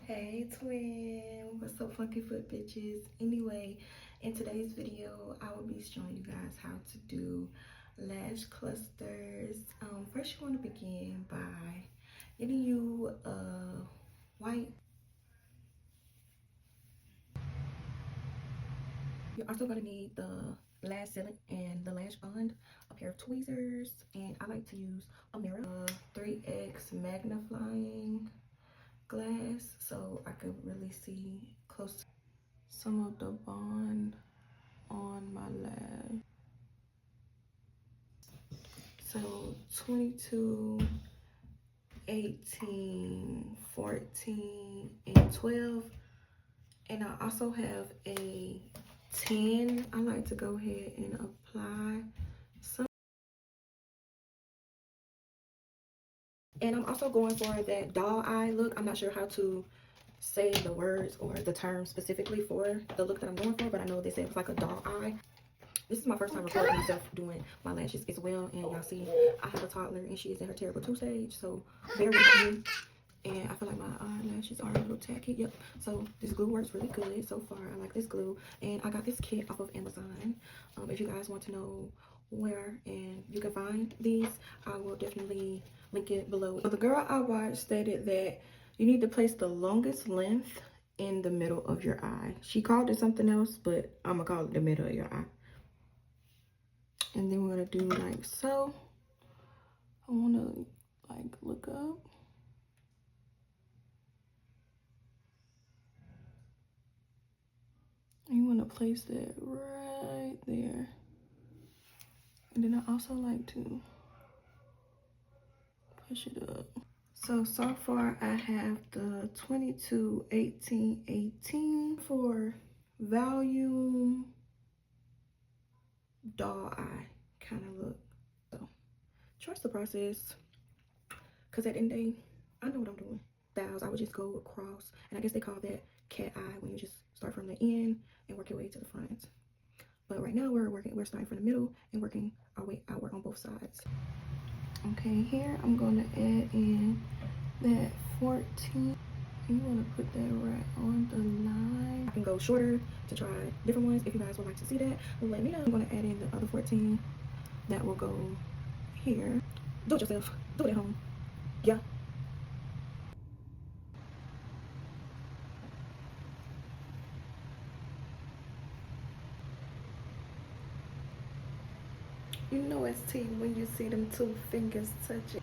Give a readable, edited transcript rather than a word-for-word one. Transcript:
Hey twin, what's up funky foot bitches? Anyway, in today's video I will be showing you guys how to do lash clusters. First you want to begin by getting you a white. You're also going to need the lash sealant and the lash bond, a pair of tweezers, and I like to use a mirror, a 3x magnifying glass so I could really see close to some of the bond on my lash. So 22, 18, 14, and 12. And I also have a 10. I like to go ahead and apply some. And I'm also going for that doll eye look. I'm not sure how to say the words or the term specifically for the look that I'm going for, but I know they said it was like a doll eye. This is my first time recording myself doing my lashes as well, and y'all see I have a toddler and she is in her terrible 2 stage, so bear with me. And I feel like my eyelashes are a little tacky. Yep. So this glue works really good so far. I like this glue, and I got this kit off of Amazon. If you guys want to know where and you can find these, I will definitely link it below. So the girl I watched stated that you need to place the longest length in the middle of your eye. She called it something else, but I'm gonna call it the middle of your eye. And then we're gonna do like so. I wanna like look up. You wanna place that right there. And then I also like to push it up. So far I have the 22, 18, 18 for volume doll eye kind of look. So trust the process, because at the end of the day, I know what I'm doing. Styles, I would just go across, and I guess they call that cat eye when you just start from the end and work your way to the front. But right now we're starting from the middle and working our way outward on both sides. Okay, here I'm gonna add in that 14. You wanna put that right on the line. I can go shorter to try different ones. If you guys would like to see that, let me know. I'm gonna add in the other 14 that will go here. Do it yourself, do it at home. Yeah. You know it's tea when you see them 2 fingers touching.